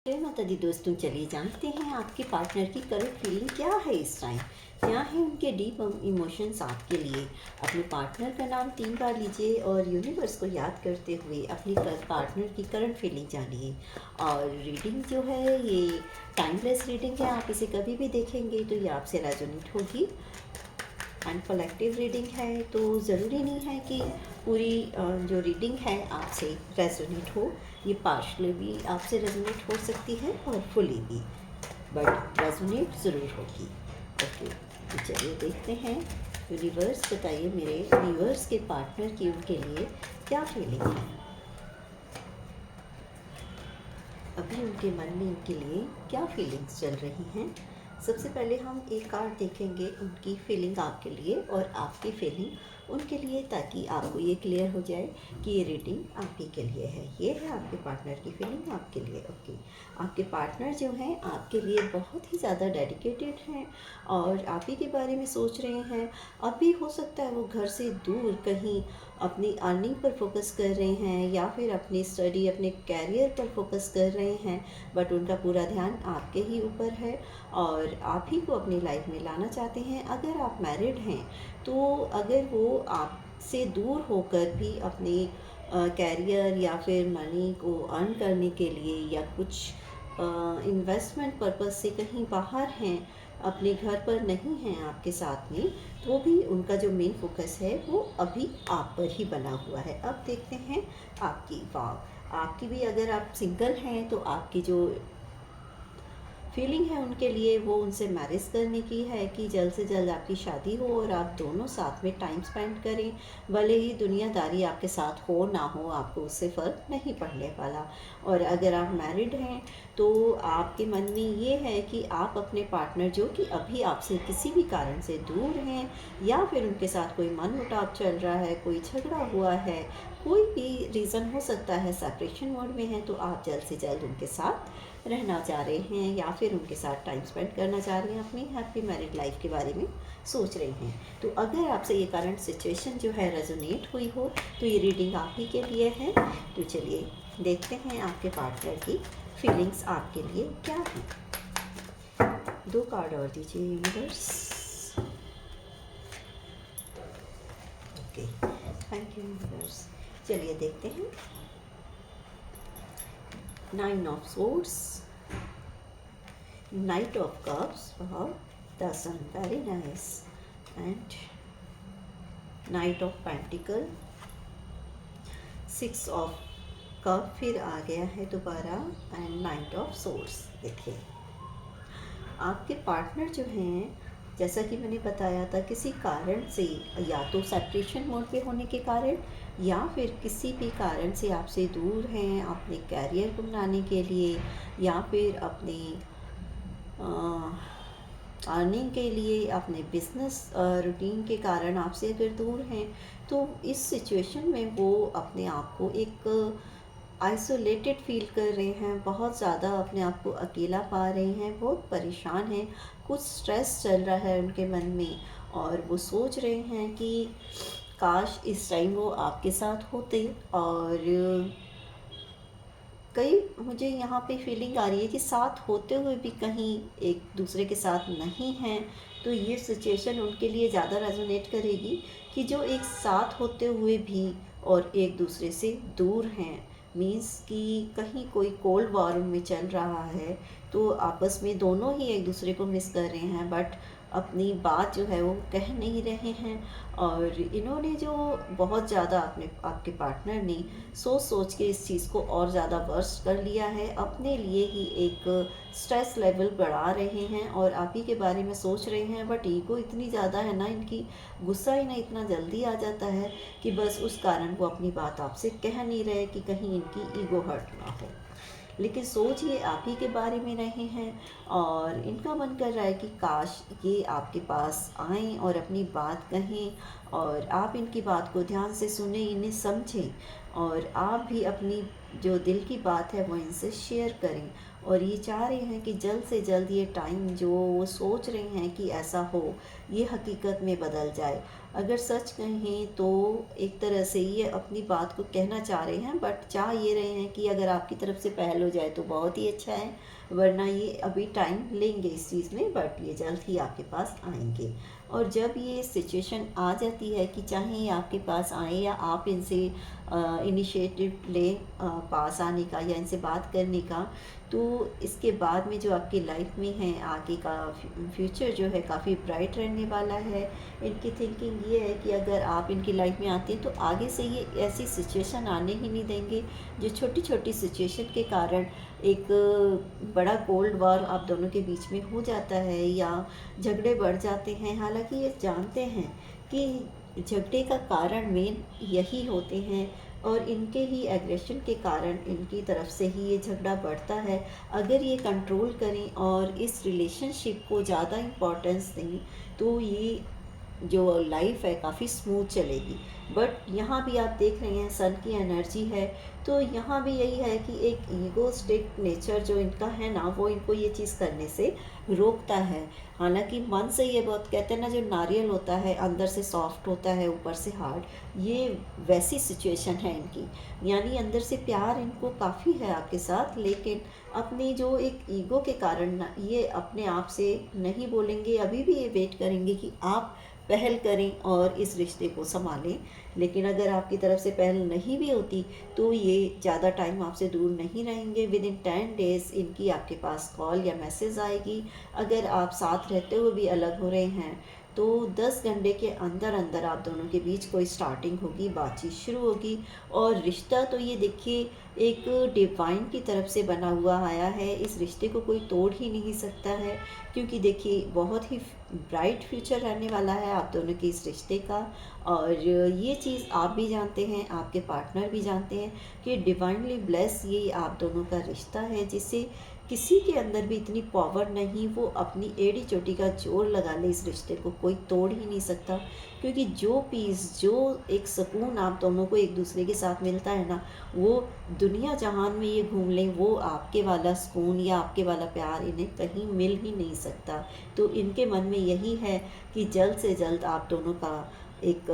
जय माता दी दोस्तों, चलिए जानते हैं आपके पार्टनर की करंट फीलिंग क्या है इस टाइम। क्या है उनके डीप इमोशंस आपके लिए। अपने पार्टनर का नाम 3 बार लीजिए और यूनिवर्स को याद करते हुए अपनी पार्टनर की करंट फीलिंग जानिए। और रीडिंग जो है ये टाइमलेस रीडिंग है, आप इसे कभी भी देखेंगे तो ये आपसे रेजोनेट होगी। एंड कलेक्टिव रीडिंग है तो ज़रूरी नहीं है कि पूरी जो रीडिंग है आपसे रेजोनेट हो। ये पार्शली भी आपसे रेजोनेट हो सकती है और फुली भी, बट रेजोनेट ज़रूर होगी। ओके, तो चलिए देखते हैं। यूनिवर्स बताइए मेरे व्यूअर्स के पार्टनर की उनके लिए क्या फीलिंग है अभी, उनके मन में उनके लिए क्या फीलिंग्स चल रही हैं। सबसे पहले हम एक कार्ड देखेंगे उनकी फीलिंग आपके लिए और आपकी फीलिंग उनके लिए, ताकि आपको ये क्लियर हो जाए कि ये रीडिंग आप ही के लिए है। ये है आपके पार्टनर की फीलिंग आपके लिए। ओके, आपके पार्टनर जो हैं आपके लिए बहुत ही ज़्यादा डेडिकेटेड हैं और आप ही के बारे में सोच रहे हैं। अब भी हो सकता है वो घर से दूर कहीं अपनी अर्निंग पर फोकस कर रहे हैं या फिर अपनी स्टडी, अपने कैरियर पर फोकस कर रहे हैं, बट उनका पूरा ध्यान आपके ही ऊपर है और आप ही को अपनी लाइफ में लाना चाहते हैं। अगर आप मैरिड हैं तो अगर वो आपसे दूर होकर भी अपने कैरियर या फिर मनी को अर्न करने के लिए या कुछ इन्वेस्टमेंट पर्पस से कहीं बाहर हैं, अपने घर पर नहीं हैं आपके साथ में, तो भी उनका जो मेन फोकस है वो अभी आप पर ही बना हुआ है। अब देखते हैं आपकी वाव। आपकी भी, अगर आप सिंगल हैं तो आपकी जो फीलिंग है उनके लिए वो उनसे मैरिज करने की है कि जल्द से जल्द आपकी शादी हो और आप दोनों साथ में टाइम स्पेंड करें। भले ही दुनियादारी आपके साथ हो ना हो, आपको उससे फ़र्क नहीं पड़ने वाला। और अगर आप मैरिड हैं तो आपके मन में ये है कि आप अपने पार्टनर जो कि अभी आपसे किसी भी कारण से दूर हैं या फिर उनके साथ कोई मनमुटाव चल रहा है, कोई झगड़ा हुआ है, कोई भी रीज़न हो सकता है, सेपरेशन मोड में है, तो आप जल्द से जल्द उनके साथ रहना चाह रहे हैं या फिर उनके साथ टाइम स्पेंड करना चाह रहे हैं, अपनी हैप्पी मैरिड लाइफ के बारे में सोच रहे हैं। तो अगर आपसे ये करंट सिचुएशन जो है रेजोनेट हुई हो तो ये रीडिंग आप ही के लिए है। तो चलिए देखते हैं आपके पार्टनर की फीलिंग्स आपके लिए क्या है। 2 कार्ड और दीजिए universe. Okay, thank you universe. चलिए देखते हैं। 9 of Swords, Knight of Cups, wow, the Sun, very nice, and Knight of Pentacle, 6 of Cup फिर आ गया है दोबारा, एंड Knight of Swords। देखिए आपके पार्टनर जो हैं, जैसा कि मैंने बताया था, किसी कारण से, या तो सेपरेशन मोड पे होने के कारण या फिर किसी भी कारण से आपसे दूर हैं अपने कैरियर को बनाने के लिए या फिर अपने अर्निंग के लिए, अपने बिजनेस रूटीन के कारण आपसे अगर दूर हैं तो इस सिचुएशन में वो अपने आप को एक आइसोलेटेड फील कर रहे हैं, बहुत ज़्यादा अपने आप को अकेला पा रहे हैं, बहुत परेशान हैं, कुछ स्ट्रेस चल रहा है उनके मन में और वो सोच रहे हैं कि काश इस टाइम वो आपके साथ होते। और कई, मुझे यहाँ पे फीलिंग आ रही है कि साथ होते हुए भी कहीं एक दूसरे के साथ नहीं हैं, तो ये सिचुएशन उनके लिए ज़्यादा रेजोनेट करेगी कि जो एक साथ होते हुए भी और एक दूसरे से दूर हैं। मीन्स कि कहीं कोई कोल्ड वॉर में चल रहा है तो आपस में दोनों ही एक दूसरे को मिस कर रहे हैं, बट अपनी बात जो है वो कह नहीं रहे हैं। और इन्होंने जो बहुत ज़्यादा अपने, आपके पार्टनर ने सोच सोच के इस चीज़ को और ज़्यादा वर्स कर लिया है, अपने लिए ही एक स्ट्रेस लेवल बढ़ा रहे हैं और आप ही के बारे में सोच रहे हैं। बट ईगो इतनी ज़्यादा है ना इनकी, गुस्सा ही ना इतना जल्दी आ जाता है कि बस उस कारण वो अपनी बात आपसे कह नहीं रहे कि कहीं इनकी ईगो हर्ट ना हो। लेकिन सोच ये आप ही के बारे में रहे हैं और इनका मन कर रहा है कि काश ये आपके पास आएँ और अपनी बात कहें और आप इनकी बात को ध्यान से सुने, इन्हें समझें और आप भी अपनी जो दिल की बात है वो इनसे शेयर करें। और ये चाह रहे हैं कि जल्द से जल्द ये टाइम जो वो सोच रहे हैं कि ऐसा हो, ये हकीकत में बदल जाए अगर सच कहें तो एक तरह से ये अपनी बात को कहना चाह रहे हैं, बट चाह ये रहे हैं कि अगर आपकी तरफ से पहल हो जाए तो बहुत ही अच्छा है, वरना ये अभी टाइम लेंगे इस चीज़ में, बट ये जल्द ही आपके पास आएंगे। और जब ये सिचुएशन आ जाती है कि चाहे ये आपके पास आए या आप इनसे इनिशिएटिव लें पास आने का या इनसे बात करने का, तो इसके बाद में जो आपकी लाइफ में है आगे का फ्यूचर जो है काफ़ी ब्राइट रहने वाला है। इनकी थिंकिंग ये है कि अगर आप इनकी लाइफ में आते हैं तो आगे से ये ऐसी सिचुएशन आने ही नहीं देंगे जो छोटी छोटी सिचुएशन के कारण एक बड़ा कोल्ड वॉर आप दोनों के बीच में हो जाता है या झगड़े बढ़ जाते हैं। हालांकि ये जानते हैं कि झगड़े का कारण मेन यही होते हैं और इनके ही एग्रेशन के कारण इनकी तरफ से ही ये झगड़ा बढ़ता है। अगर ये कंट्रोल करें और इस रिलेशनशिप को ज़्यादा इम्पोर्टेंस दें तो ये जो लाइफ है काफ़ी स्मूथ चलेगी। बट यहाँ भी आप देख रहे हैं सन की एनर्जी है, तो यहाँ भी यही है कि एक ईगोस्टिक नेचर जो इनका है ना, वो इनको ये चीज़ करने से रोकता है। हालांकि मन से ये बहुत कहते हैं ना, जो नारियल होता है अंदर से सॉफ्ट होता है ऊपर से हार्ड, ये वैसी सिचुएशन है इनकी। यानी अंदर से प्यार इनको काफ़ी है आपके साथ, लेकिन अपनी जो एक ईगो के कारण ना ये अपने आप से नहीं बोलेंगे। अभी भी ये वेट करेंगे कि आप पहल करें और इस रिश्ते को संभालें। लेकिन अगर आपकी तरफ से पहल नहीं भी होती तो ये ज़्यादा टाइम आपसे दूर नहीं रहेंगे। विद इन 10 डेज़ इनकी आपके पास कॉल या मैसेज आएगी। अगर आप साथ रहते हुए भी अलग हो रहे हैं तो 10 घंटे के अंदर अंदर आप दोनों के बीच कोई स्टार्टिंग होगी, बातचीत शुरू होगी। और रिश्ता तो ये देखिए एक डिवाइन की तरफ से बना हुआ आया है, इस रिश्ते को कोई तोड़ ही नहीं सकता है, क्योंकि देखिए बहुत ही ब्राइट फ्यूचर रहने वाला है आप दोनों के इस रिश्ते का। और ये चीज़ आप भी जानते हैं, आपके पार्टनर भी जानते हैं कि डिवाइनली ब्लेस ये आप दोनों का रिश्ता है, जिससे किसी के अंदर भी इतनी पावर नहीं वो अपनी एड़ी चोटी का जोर लगा ले, इस रिश्ते को कोई तोड़ ही नहीं सकता। क्योंकि जो पीस, जो एक सुकून आप दोनों को एक दूसरे के साथ मिलता है ना, वो दुनिया जहान में ये घूम लें, वो आपके वाला सुकून या आपके वाला प्यार इन्हें कहीं मिल ही नहीं सकता। तो इनके मन में यही है कि जल्द से जल्द आप दोनों का एक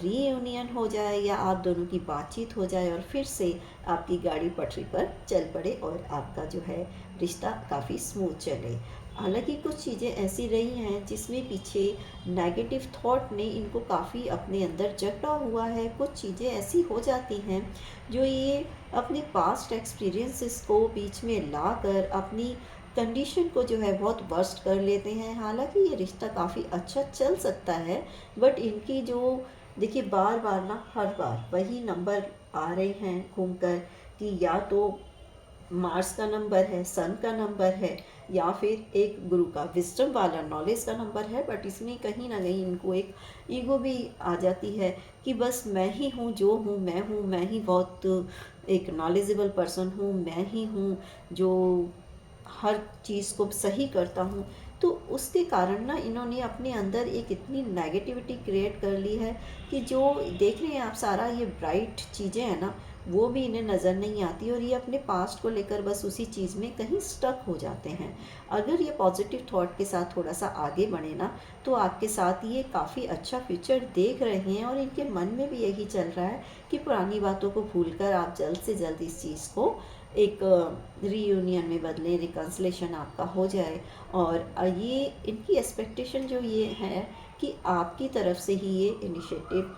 रीयूनियन हो जाए या आप दोनों की बातचीत हो जाए और फिर से आपकी गाड़ी पटरी पर चल पड़े और आपका जो है रिश्ता काफ़ी स्मूथ चले। हालांकि कुछ चीज़ें ऐसी रही हैं जिसमें पीछे नेगेटिव थॉट ने इनको काफ़ी अपने अंदर जकड़ा हुआ है। कुछ चीज़ें ऐसी हो जाती हैं जो ये अपने पास्ट एक्सपीरियंसेस को बीच में ला कर अपनी कंडीशन को जो है बहुत वर्स्ट कर लेते हैं। हालांकि ये रिश्ता काफ़ी अच्छा चल सकता है, बट इनकी जो देखिए बार बार ना, हर बार वही नंबर आ रहे हैं घूमकर कि या तो मार्स का नंबर है, सन का नंबर है, या फिर एक गुरु का विजडम वाला नॉलेज का नंबर है। बट इसमें कहीं ना कहीं इनको एक ईगो भी आ जाती है कि बस मैं ही हूँ जो हूँ, मैं ही बहुत एक नॉलेजेबल पर्सन हूँ, मैं ही हूँ जो हर चीज़ को सही करता हूँ। तो उसके कारण ना इन्होंने अपने अंदर एक इतनी नेगेटिविटी क्रिएट कर ली है कि जो देख रहे हैं आप सारा ये ब्राइट चीज़ें हैं ना, वो भी इन्हें नज़र नहीं आती और ये अपने पास्ट को लेकर बस उसी चीज़ में कहीं स्टक हो जाते हैं। अगर ये पॉजिटिव थॉट के साथ थोड़ा सा आगे बढ़े ना, तो आपके साथ ये काफ़ी अच्छा फ्यूचर देख रहे हैं और इनके मन में भी यही चल रहा है कि पुरानी बातों को भूलकर आप जल्द से जल्द इस चीज़ को एक रीयूनियन में बदलें, रिकन्सिलेशन आपका हो जाए। और ये इनकी एक्सपेक्टेशन जो ये है कि आपकी तरफ से ही ये इनिशिएटिव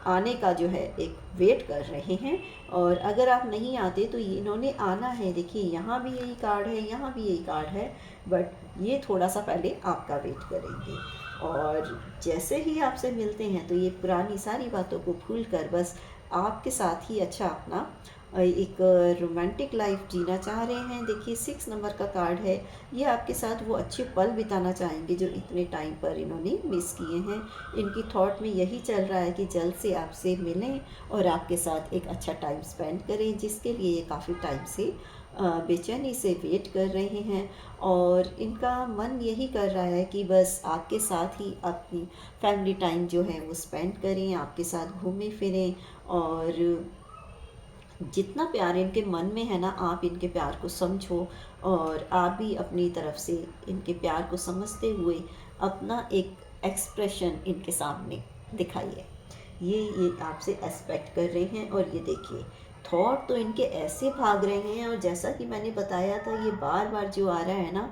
आने का जो है एक वेट कर रहे हैं। और अगर आप नहीं आते तो ये इन्होंने आना है। देखिए यहाँ भी यही कार्ड है, यहाँ भी यही कार्ड है, बट ये थोड़ा सा पहले आपका वेट करेंगे। और जैसे ही आपसे मिलते हैं तो ये पुरानी सारी बातों को भूल कर बस आपके साथ ही अच्छा अपना एक रोमांटिक लाइफ जीना चाह रहे हैं। देखिए 6 नंबर का कार्ड है, ये आपके साथ वो अच्छे पल बिताना चाहेंगे जो इतने टाइम पर इन्होंने मिस किए हैं। इनकी थॉट में यही चल रहा है कि जल्द से आपसे मिलें और आपके साथ एक अच्छा टाइम स्पेंड करें, जिसके लिए ये काफ़ी टाइम से बेचैनी से वेट कर रहे हैं। और इनका मन यही कर रहा है कि बस आपके साथ ही अपनी फैमिली टाइम जो है वो स्पेंड करें, आपके साथ घूमें फिरें। और जितना प्यार इनके मन में है ना, आप इनके प्यार को समझो और आप भी अपनी तरफ से इनके प्यार को समझते हुए अपना एक एक्सप्रेशन इनके सामने दिखाइए। ये आपसे एक्सपेक्ट कर रहे हैं। और ये देखिए थॉट तो इनके ऐसे भाग रहे हैं, और जैसा कि मैंने बताया था ये बार बार जो आ रहा है ना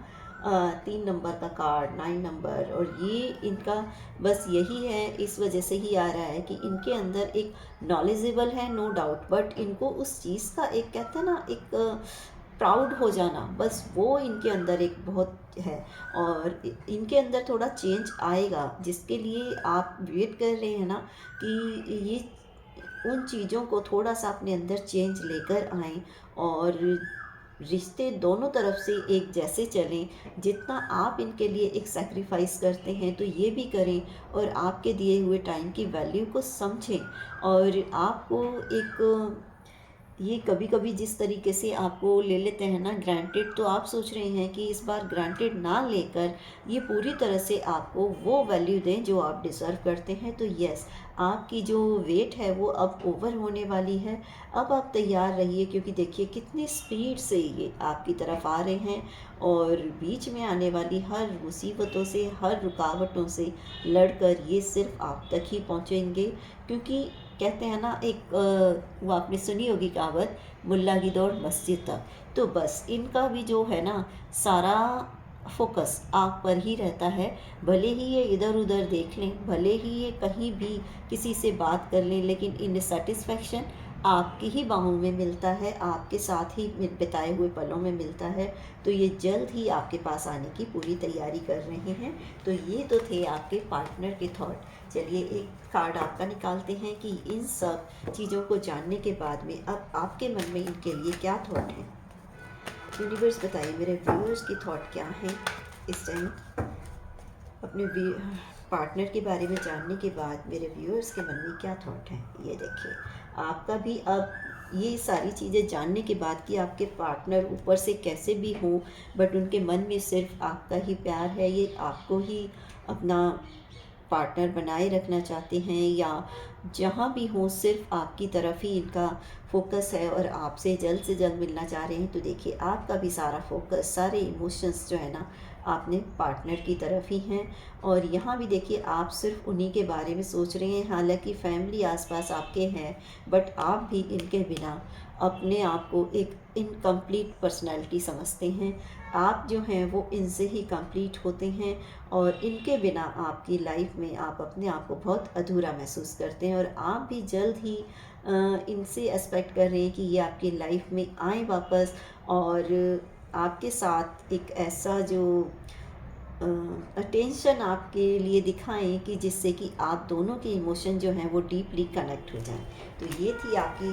3 नंबर का कार्ड, 9 नंबर, और ये इनका बस यही है, इस वजह से ही आ रहा है कि इनके अंदर एक नॉलेजेबल है नो डाउट, बट इनको उस चीज़ का एक कहते हैं ना एक प्राउड हो जाना, बस वो इनके अंदर एक बहुत है। और इनके अंदर थोड़ा चेंज आएगा, जिसके लिए आप वेट कर रहे हैं ना कि ये उन चीज़ों को थोड़ा सा अपने अंदर चेंज लेकर आएँ, और रिश्ते दोनों तरफ से एक जैसे चलें। जितना आप इनके लिए एक सैक्रिफाइस करते हैं तो ये भी करें, और आपके दिए हुए टाइम की वैल्यू को समझें। और आपको एक ये कभी कभी जिस तरीके से आपको ले लेते हैं ना ग्रांटेड, तो आप सोच रहे हैं कि इस बार ग्रांटेड ना लेकर ये पूरी तरह से आपको वो वैल्यू दें जो आप डिज़र्व करते हैं। तो यस, आपकी जो वेट है वो अब ओवर होने वाली है। अब आप तैयार रहिए, क्योंकि देखिए कितनी स्पीड से ये आपकी तरफ आ रहे हैं, और बीच में आने वाली हर मुसीबतों से, हर रुकावटों से लड़कर ये सिर्फ आप तक ही पहुँचेंगे। क्योंकि कहते हैं ना एक वो आपने सुनी होगी कहावत, मुल्ला की दौड़ मस्जिद तक। तो बस इनका भी जो है ना सारा फोकस आप पर ही रहता है। भले ही ये इधर उधर देख लें, भले ही ये कहीं भी किसी से बात कर लें, लेकिन इन सेटिस्फेक्शन आपकी ही बाहों में मिलता है, आपके साथ ही बिताए हुए पलों में मिलता है। तो ये जल्द ही आपके पास आने की पूरी तैयारी कर रहे हैं। तो ये तो थे आपके पार्टनर के थॉट। चलिए एक कार्ड आपका निकालते हैं कि इन सब चीज़ों को जानने के बाद में अब आपके मन में इनके लिए क्या थॉट है। यूनिवर्स बताइए मेरे व्यूअर्स की थॉट क्या है इस टाइम अपने पार्टनर के बारे में जानने के बाद मेरे व्यूअर्स के मन में क्या थॉट है। ये देखिए आपका भी अब ये सारी चीज़ें जानने के बाद कि आपके पार्टनर ऊपर से कैसे भी हो, बट उनके मन में सिर्फ आपका ही प्यार है, ये आपको ही अपना पार्टनर बनाए रखना चाहते हैं, या जहाँ भी हो सिर्फ आपकी तरफ ही इनका फोकस है और आपसे जल्द से जल्द मिलना चाह रहे हैं। तो देखिए आपका भी सारा फोकस, सारे इमोशंस जो है ना आपने पार्टनर की तरफ ही हैं। और यहाँ भी देखिए आप सिर्फ उन्हीं के बारे में सोच रहे हैं। हालांकि फैमिली आसपास आपके हैं, बट आप भी इनके बिना अपने आप को एक इनकम्प्लीट पर्सनैलिटी समझते हैं। आप जो हैं वो इनसे ही कंप्लीट होते हैं, और इनके बिना आपकी लाइफ में आप अपने आप को बहुत अधूरा महसूस करते हैं। और आप भी जल्द ही इनसे एक्सपेक्ट कर रहे हैं कि ये आपकी लाइफ में आए वापस, और आपके साथ एक ऐसा जो अटेंशन आपके लिए दिखाएं कि जिससे कि आप दोनों के इमोशन जो हैं वो डीपली कनेक्ट हो जाएं। तो ये थी आपकी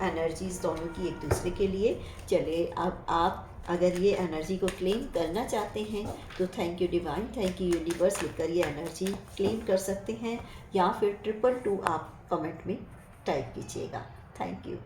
एनर्जीज़ दोनों की एक दूसरे के लिए। चलिए अब आप अगर ये एनर्जी को क्लेम करना चाहते हैं तो thank you divine, thank you universe लिखकर ये एनर्जी क्लेम कर सकते हैं, या फिर 222 आप कमेंट में टाइप कीजिएगा। Thank you.